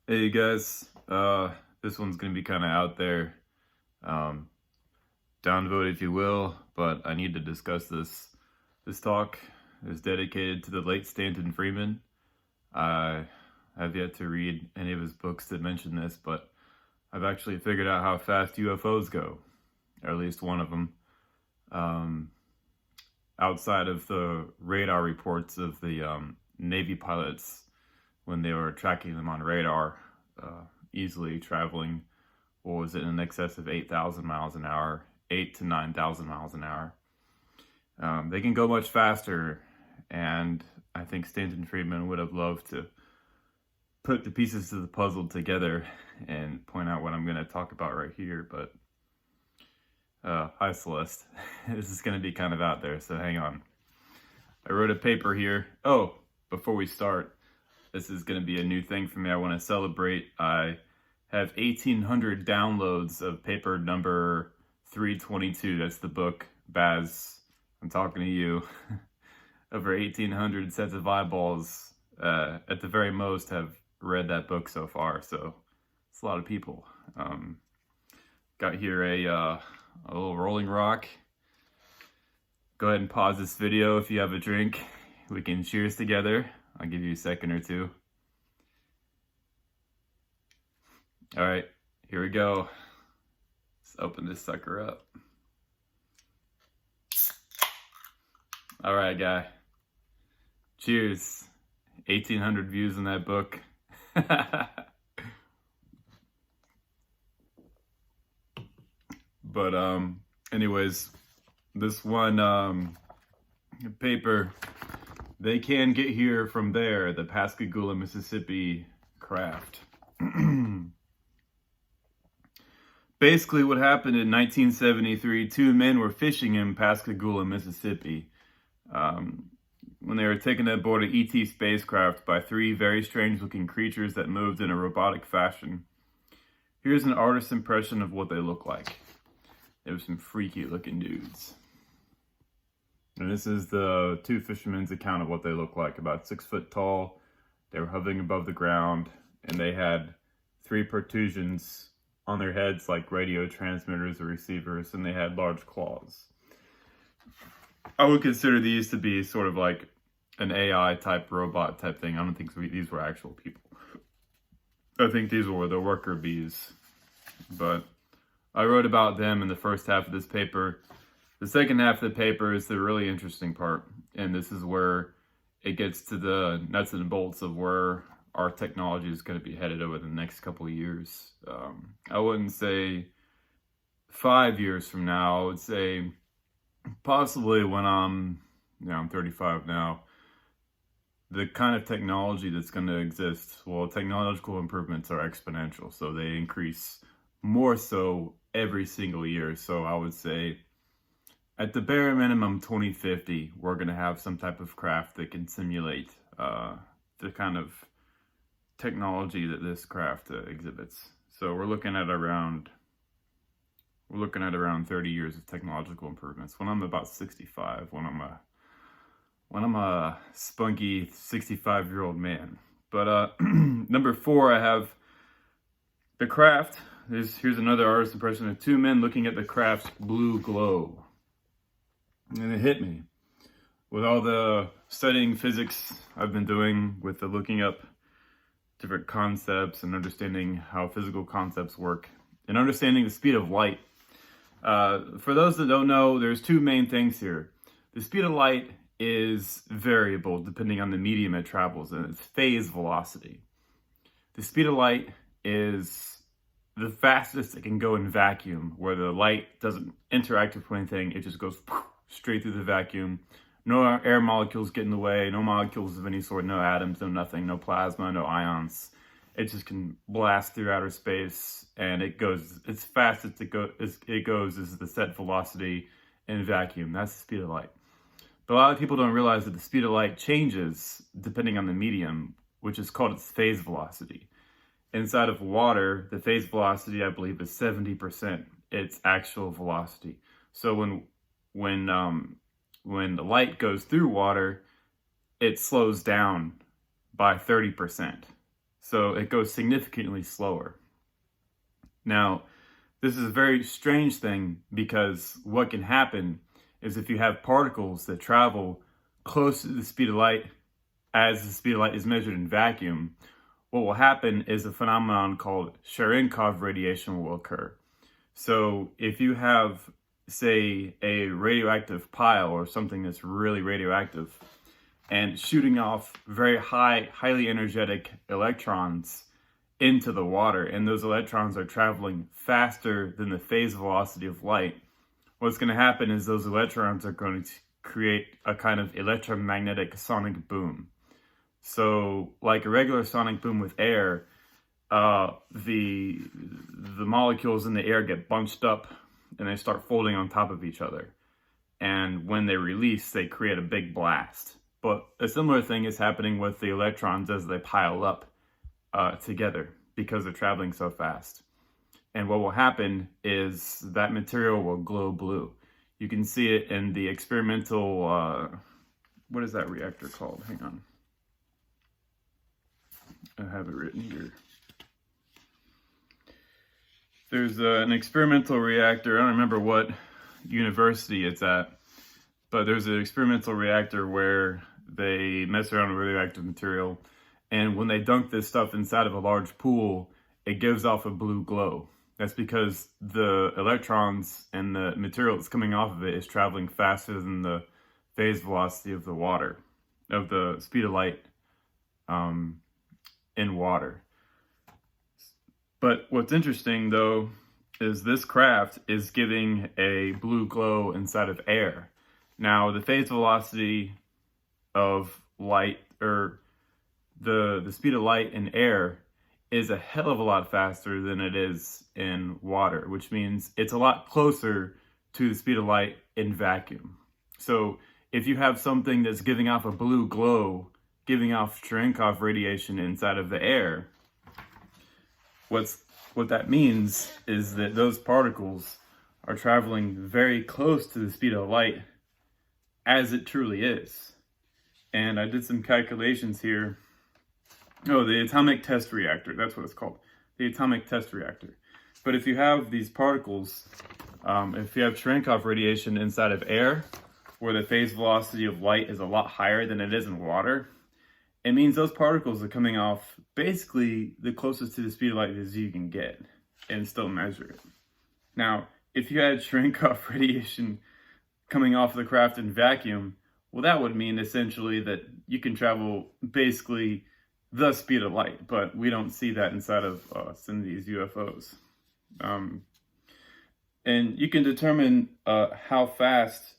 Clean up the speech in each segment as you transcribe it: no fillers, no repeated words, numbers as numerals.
Hey guys, this one's gonna be kind of out there, um, downvote if you will, but I need to discuss this. This talk is dedicated to the late Stanton Friedman. I have yet to read any of his books that mention this, but I've actually figured out how fast UFOs go, or at least one of them. Um, Outside of the radar reports of the Navy pilots when they were tracking them on radar, easily traveling, what was it, in excess of 8,000 miles an hour, 8 to 9,000 miles an hour. They can go much faster, and I think Stanton Friedman would have loved to put the pieces of the puzzle together and point out what I'm going to talk about right here. But hi, Celeste. This is going to be kind of out there, so hang on. I wrote a paper here. Oh, before we start, this is going to be a new thing for me. I want to celebrate. I have 1,800 downloads of paper number 322. That's the book. Baz, I'm talking to you. Over 1,800 sets of eyeballs, at the very most, have read that book so far. So it's a lot of people. Got here a little Rolling Rock. Go ahead and pause this video if you have a drink. We can cheers together. I'll give you a second or two. All right, here we go. Let's open this sucker up. All right, guy. Cheers. 1,800 views in that book. But anyways, this one paper, they can get here from there, the Pascagoula, Mississippi craft. Basically, what happened in 1973, two men were fishing in Pascagoula, Mississippi, when they were taken aboard an ET spacecraft by three very strange-looking creatures that moved in a robotic fashion. Here's an artist's impression of what they look like. They were some freaky-looking dudes. And this is the two fishermen's account of what they look like. About 6 foot tall. They were hovering above the ground, and they had three protrusions on their heads like radio transmitters or receivers, and they had large claws. I would consider these to be sort of like an AI type robot type thing. I don't think these were actual people. I think these were the worker bees. But I wrote about them in the first half of this paper. The second half of the paper is the really interesting part, and this is where it gets to the nuts and bolts of where our technology is going to be headed over the next couple of years. I wouldn't say 5 years from now. I would say possibly when I'm 35 now. The kind of technology that's going to exist, well, technological improvements are exponential, so they increase more so every single year. So I would say at the bare minimum 2050, we're going to have some type of craft that can simulate the kind of technology that this craft exhibits. So we're looking at around 30 years of technological improvements. When I'm about 65, when I'm a spunky 65-year-old man. But number 4, I have the craft. Here's another artist's impression of two men looking at the craft's blue glow. And it hit me. With all the studying physics I've been doing, with the looking up different concepts and understanding how physical concepts work, and understanding the speed of light. For those that don't know, there's two main things here. The speed of light is variable depending on the medium it travels in. It's phase velocity. The speed of light is the fastest it can go in vacuum, where the light doesn't interact with anything. It just goes straight through the vacuum. No air molecules get in the way, no molecules of any sort, no atoms, no nothing, no plasma, no ions. It just can blast through outer space, and it goes as fast as it goes is the set velocity in vacuum. That's the speed of light. But a lot of people don't realize that the speed of light changes depending on the medium, which is called its phase velocity. Inside of water, the phase velocity, I believe, is 70% its actual velocity. So when the light goes through water, it slows down by 30%. So it goes significantly slower. Now, this is a very strange thing because what can happen is if you have particles that travel close to the speed of light as the speed of light is measured in vacuum, what will happen is a phenomenon called Cherenkov radiation will occur. So if you have, say, a radioactive pile or something that's really radioactive and shooting off very highly energetic electrons into the water, and those electrons are traveling faster than the phase velocity of light, what's going to happen is those electrons are going to create a kind of electromagnetic sonic boom. So like a regular sonic boom with air, the molecules in the air get bunched up and they start folding on top of each other. And when they release, they create a big blast. But a similar thing is happening with the electrons as they pile up together because they're traveling so fast. And what will happen is that material will glow blue. You can see it in the experimental, what is that reactor called? Hang on. I have it written here. There's an experimental reactor. I don't remember what university it's at, but there's an experimental reactor where they mess around with radioactive material, and when they dunk this stuff inside of a large pool, it gives off a blue glow. That's because the electrons and the material that's coming off of it is traveling faster than the phase velocity of the water, of the speed of light in water. But what's interesting, though, is this craft is giving a blue glow inside of air. Now, the phase velocity of light, or the speed of light in air, is a hell of a lot faster than it is in water, which means it's a lot closer to the speed of light in vacuum. So if you have something that's giving off a blue glow, giving off Cherenkov radiation inside of the air, what that means is that those particles are traveling very close to the speed of light as it truly is. And I did some calculations here. Oh, the atomic test reactor, that's what it's called. The atomic test reactor. But if you have these particles, if you have Cherenkov radiation inside of air, where the phase velocity of light is a lot higher than it is in water, it means those particles are coming off basically the closest to the speed of light as you can get and still measure it. Now, if you had Cherenkov radiation coming off the craft in vacuum, well, that would mean essentially that you can travel basically the speed of light, but we don't see that inside of some of these UFOs. And you can determine how fast,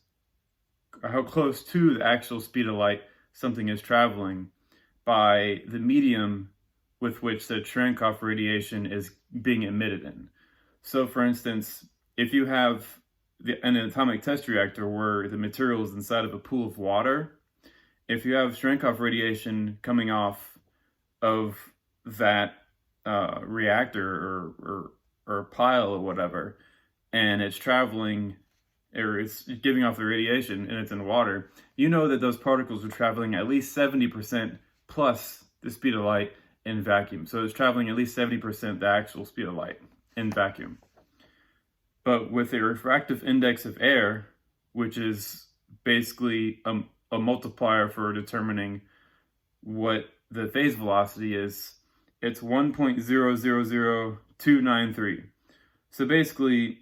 or how close to the actual speed of light something is traveling by the medium with which the Cherenkov radiation is being emitted in. So for instance, if you have an atomic test reactor where the material is inside of a pool of water, if you have Cherenkov radiation coming off of that reactor or pile or whatever, and it's traveling, or it's giving off the radiation and it's in water, you know that those particles are traveling at least 70% plus the speed of light in vacuum. So it's traveling at least 70% the actual speed of light in vacuum. But with a refractive index of air, which is basically a multiplier for determining what the phase velocity is, it's 1.000293. So basically,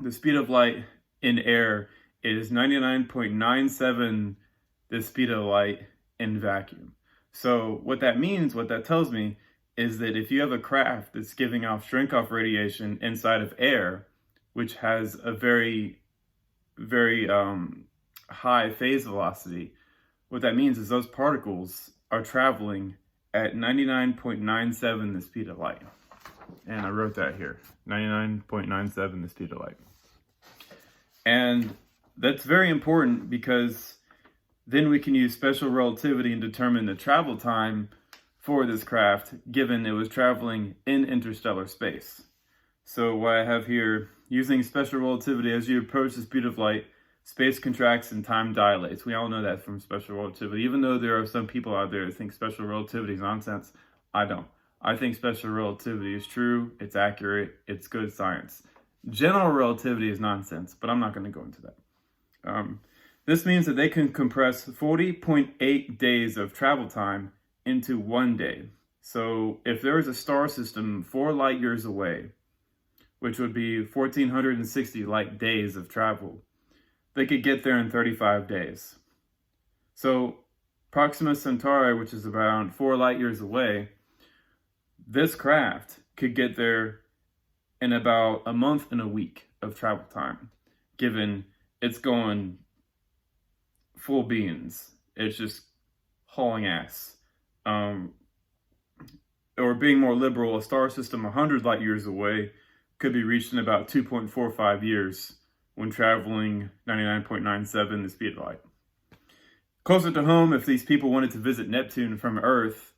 the speed of light in air is 99.97 the speed of light in vacuum. So what that means, what that tells me, is that if you have a craft that's giving off Cherenkov radiation inside of air, which has a very, very high phase velocity, what that means is those particles are traveling at 99.97 the speed of light. And I wrote that here, 99.97 the speed of light. And that's very important because then we can use special relativity and determine the travel time for this craft, given it was traveling in interstellar space. So what I have here, using special relativity, as you approach the speed of light, space contracts and time dilates. We all know that from special relativity. Even though there are some people out there that think special relativity is nonsense, I don't. I think special relativity is true, it's accurate, it's good science. General relativity is nonsense, but I'm not going to go into that. This means that they can compress 40.8 days of travel time into 1 day. So if there is a star system 4 light years away, which would be 1,460 light days of travel, they could get there in 35 days. So Proxima Centauri, which is around 4 light years away, this craft could get there in about a month and a week of travel time, given it's going full beans. It's just hauling ass. Or being more liberal, a star system 100 light years away could be reached in about 2.45 years when traveling 99.97 the speed of light. Closer to home, if these people wanted to visit Neptune from Earth,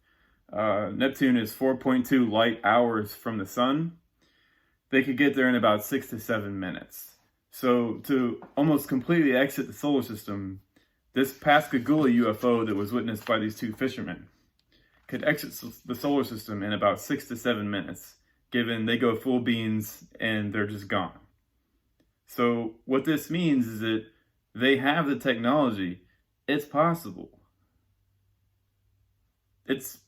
Neptune is 4.2 light hours from the sun. They could get there in about 6 to 7 minutes. So to almost completely exit the solar system, this Pascagoula UFO that was witnessed by these 2 fishermen could exit the solar system in about 6 to 7 minutes, given they go full beans and they're just gone. So what this means is that they have the technology. It's possible. It's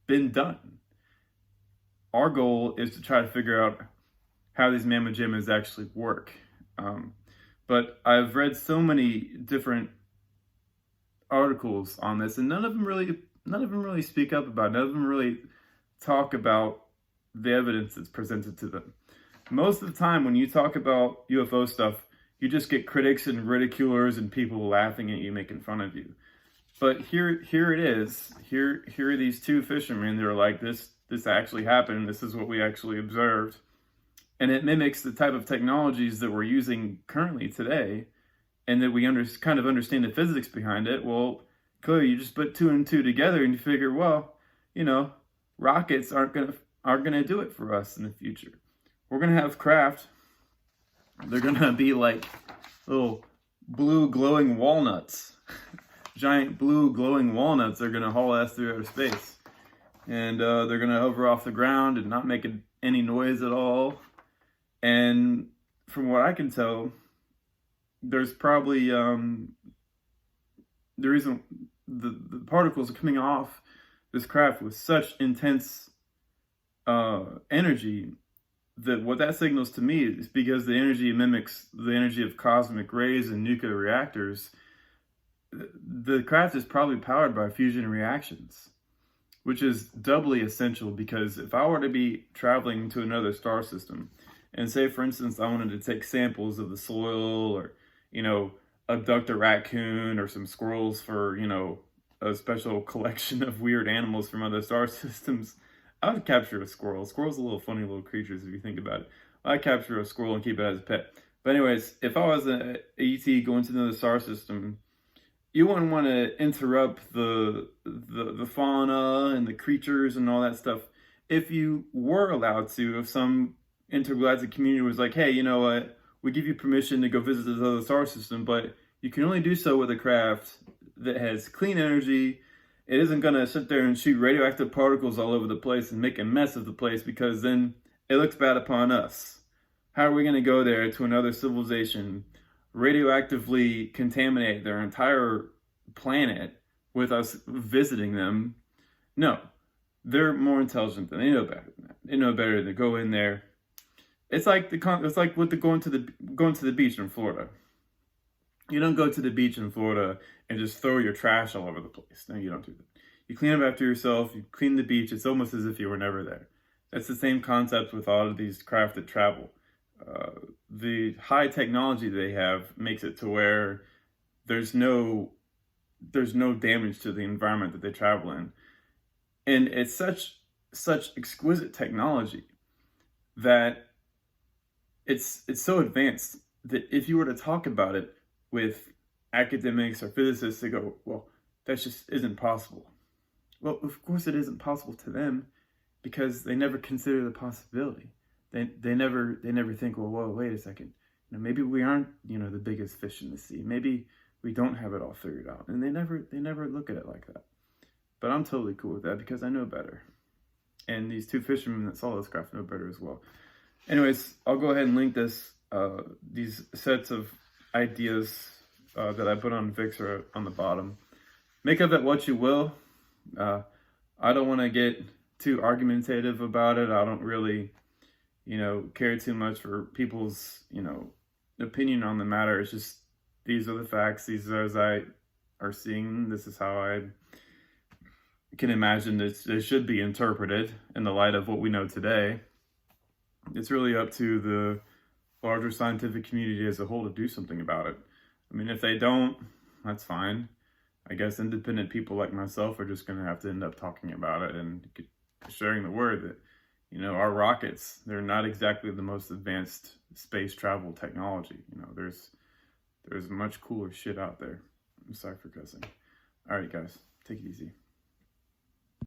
been done. Our goal is to try to figure out how these mamma jammas actually work. But I've read so many different articles on this, and none of them really speak up about it. None of them really talk about the evidence that's presented to them. Most of the time when you talk about UFO stuff, you just get critics and ridiculers and people laughing at you, making fun of you. But here it is. Here are these 2 fishermen. They're like, this actually happened. This is what we actually observed. And it mimics the type of technologies that we're using currently today, and that we kind of understand the physics behind it. Well, clearly you just put 2 and 2 together and you figure, well, rockets aren't gonna do it for us in the future. We're gonna have craft. They're gonna be like little blue glowing walnuts. Giant blue glowing walnuts are gonna haul us through outer space. And they're gonna hover off the ground and not make any noise at all. And from what I can tell, there's probably the reason the particles are coming off this craft with such intense energy, that what that signals to me is because the energy mimics the energy of cosmic rays and nuclear reactors. The craft is probably powered by fusion reactions, which is doubly essential, because if I were to be traveling to another star system, and say, for instance, I wanted to take samples of the soil, or, abduct a raccoon or some squirrels for, a special collection of weird animals from other star systems, I would capture a squirrel. Squirrels are little funny little creatures if you think about it. I'd capture a squirrel and keep it as a pet. But anyways, if I was an ET going to another star system, you wouldn't want to interrupt the fauna and the creatures and all that stuff. If you were allowed to, if some intergalactic community was like, hey, you know what, we give you permission to go visit this other star system, but you can only do so with a craft that has clean energy. It isn't going to sit there and shoot radioactive particles all over the place and make a mess of the place, because then it looks bad upon us. How are we going to go there to another civilization, radioactively contaminate their entire planet with us visiting them? No, they're more intelligent than they know better than that. They know better to go in there. It's like going to the beach in Florida. You don't go to the beach in Florida and just throw your trash all over the place. No, you don't do that. You clean up after yourself. You clean the beach. It's almost as if you were never there. That's the same concept with all of these craft that travel. The high technology they have makes it to where there's no damage to the environment that they travel in, and it's such exquisite technology that it's so advanced that if you were to talk about it with academics or physicists, they go, well, that just isn't possible. Well, of course it isn't possible to them, because they never consider the possibility. They never think, well, whoa, wait a second. Maybe we aren't, the biggest fish in the sea. Maybe we don't have it all figured out. And they never look at it like that. But I'm totally cool with that, because I know better. And these two fishermen that saw this craft know better as well. Anyways, I'll go ahead and link these sets of ideas that I put on Vixer on the bottom. Make of it what you will. I don't want to get too argumentative about it. I don't really, care too much for people's, opinion on the matter. It's just, these are the facts. These are as I are seeing. This is how I can imagine this should be interpreted in the light of what we know today. It's really up to the larger scientific community as a whole to do something about it. I mean, if they don't, that's fine. I guess independent people like myself are just going to have to end up talking about it and sharing the word that, our rockets, they're not exactly the most advanced space travel technology. There's much cooler shit out there. I'm sorry for cussing. All right, guys, take it easy.